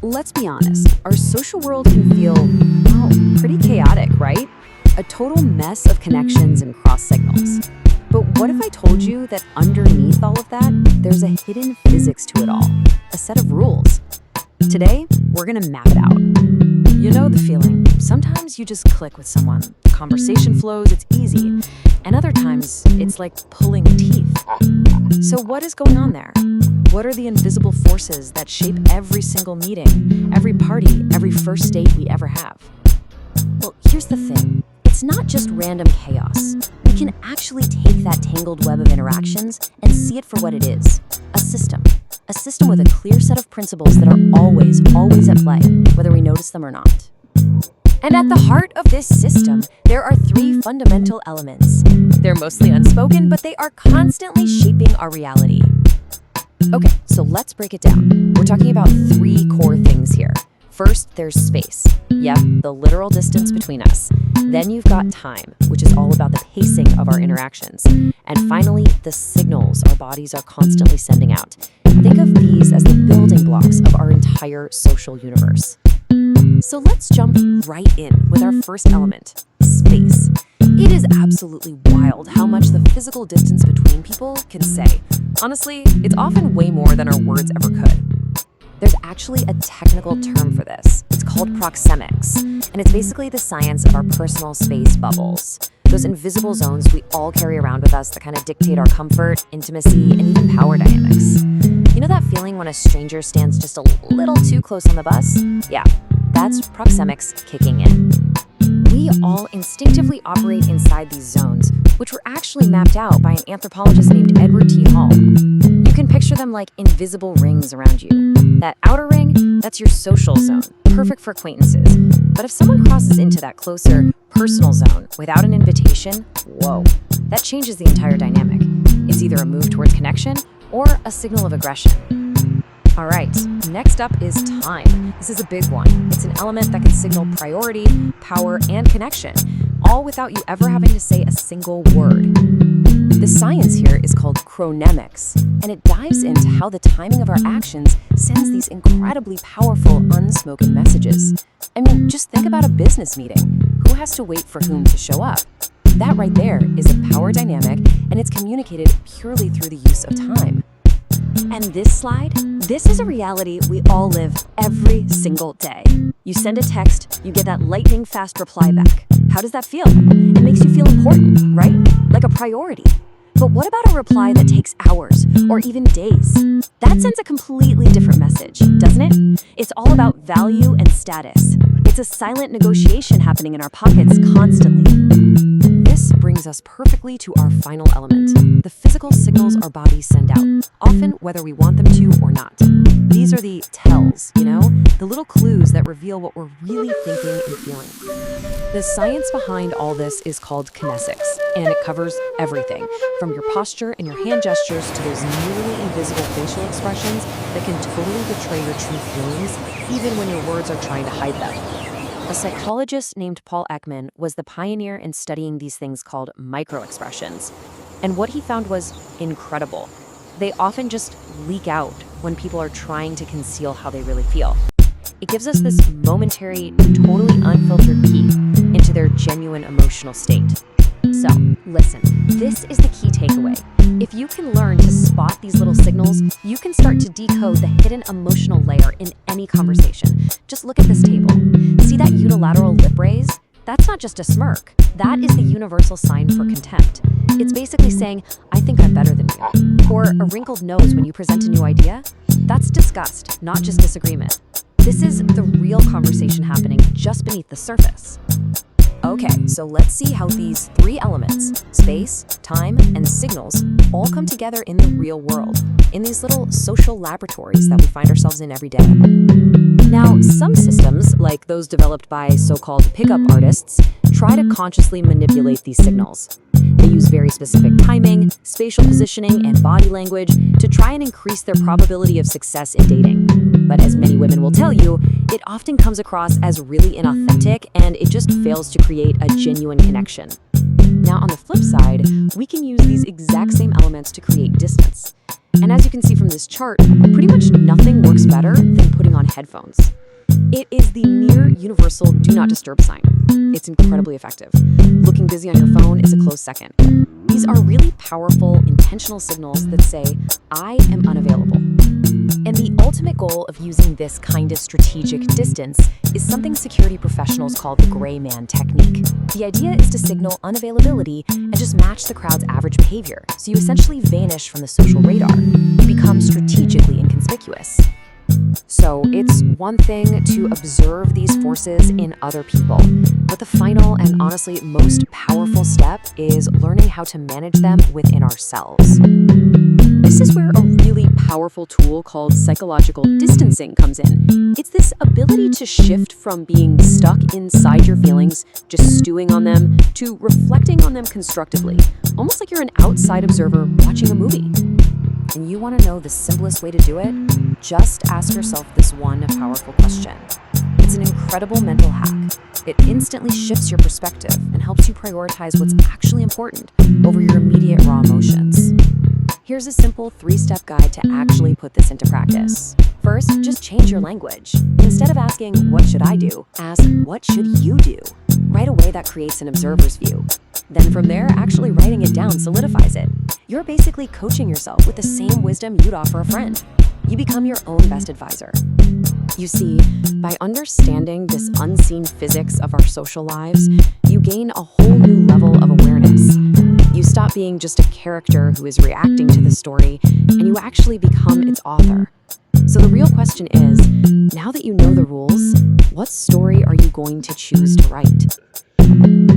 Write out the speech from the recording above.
Let's be honest, our social world can feel, well, pretty chaotic, right? A total mess of connections and cross signals. But what if I told you that underneath all of that, there's a hidden physics to it all, a set of rules? Today, we're gonna map it out. You know the feeling. Sometimes you just click with someone. The conversation flows, it's easy. And other times, it's like pulling teeth. So what is going on there? What are the invisible forces that shape every single meeting, every party, every first date we ever have? Well, here's the thing. It's not just random chaos. We can actually take that tangled web of interactions and see it for what it is. A system. A system with a clear set of principles that are always at play, whether we notice them or not. And at the heart of this system, there are three fundamental elements. They're mostly unspoken, but they are constantly shaping our reality. Okay, so let's break it down. We're talking about three core things here. First, there's space. Yep, the literal distance between us. Then you've got time, which is all about the pacing of our interactions. And finally, the signals our bodies are constantly sending out. Think of these as the building blocks of our entire social universe. So let's jump right in with our first element, space. It is absolutely wild how much the physical distance between people can say. Honestly, it's often way more than our words ever could. There's actually a technical term for this. It's called proxemics, and it's basically the science of our personal space bubbles. Those invisible zones we all carry around with us that kind of dictate our comfort, intimacy, and even power dynamics. You know that feeling when a stranger stands just a little too close on the bus? Yeah, that's proxemics kicking in. We all instinctively operate inside these zones, which were actually mapped out by an anthropologist named Edward T. Hall. You can picture them like invisible rings around you. That outer ring, that's your social zone, perfect for acquaintances. But if someone crosses into that closer, personal zone without an invitation, whoa, that changes the entire dynamic. It's either a move towards connection or a signal of aggression. All right, next up is time. This is a big one. It's an element that can signal priority, power, and connection, all without you ever having to say a single word. The science here is called chronemics, and it dives into how the timing of our actions sends these incredibly powerful, unspoken messages. I mean, just think about a business meeting. Who has to wait for whom to show up? That right there is a power dynamic, and it's communicated purely through the use of time. And this slide, this is a reality we all live every single day. You send a text, you get that lightning fast reply back. How does that feel? It makes you feel important, right? Like a priority. But what about a reply that takes hours or even days? That sends a completely different message, doesn't it? It's all about value and status. It's a silent negotiation happening in our pockets constantly. This brings us perfectly to our final element, the physical signals our bodies send out, often whether we want them to or not. These are the tells, the little clues that reveal what we're really thinking and feeling. The science behind all this is called kinesics, and it covers everything, from your posture and your hand gestures to those nearly invisible facial expressions that can totally betray your true feelings, even when your words are trying to hide them. A psychologist named Paul Ekman was the pioneer in studying these things called microexpressions. And what he found was incredible. They often just leak out when people are trying to conceal how they really feel. It gives us this momentary, totally unfiltered peek into their genuine emotional state. So, listen, this is the key takeaway. If you can learn to spot these little signals, you can start to decode the hidden emotional layer in any conversation. Just look at this table. See that unilateral lip raise? That's not just a smirk. That is the universal sign for contempt. It's basically saying, I think I'm better than you. Or a wrinkled nose when you present a new idea? That's disgust, not just disagreement. This is the real conversation happening just beneath the surface. Okay, so let's see how these three elements, space, time, and signals, all come together in the real world, in these little social laboratories that we find ourselves in every day. Now, some systems, like those developed by so-called pickup artists, try to consciously manipulate these signals. They use very specific timing, spatial positioning, and body language to try and increase their probability of success in dating. But as many women will tell you, it often comes across as really inauthentic, and it just fails to create a genuine connection. Now, on the flip side, we can use these exact same elements to create distance. And as you can see from this chart, pretty much nothing works better than putting on headphones. It is the near universal do not disturb sign. It's incredibly effective. Looking busy on your phone is a close second. These are really powerful, intentional signals that say, I am unavailable. And the ultimate goal of using this kind of strategic distance is something security professionals call the gray man technique. The idea is to signal unavailability and just match the crowd's average behavior, so you essentially vanish from the social radar. You become strategically inconspicuous. So it's one thing to observe these forces in other people, but the final and honestly most powerful step is learning how to manage them within ourselves. This is where a really powerful tool called psychological distancing comes in. It's this ability to shift from being stuck inside your feelings, just stewing on them, to reflecting on them constructively, almost like you're an outside observer watching a movie. And you want to know the simplest way to do it? Just ask yourself this one powerful question. It's an incredible mental hack. It instantly shifts your perspective and helps you prioritize what's actually important over your immediate raw emotions. Here's a simple 3-step guide to actually put this into practice. First, just change your language. Instead of asking, what should I do? Ask, what should you do? Right away, that creates an observer's view. Then from there, actually writing it down solidifies it. You're basically coaching yourself with the same wisdom you'd offer a friend. You become your own best advisor. You see, by understanding this unseen physics of our social lives, you gain a whole new level of awareness. You stop being just a character who is reacting to the story, and you actually become its author. So the real question is, now that you know the rules, what story are you going to choose to write?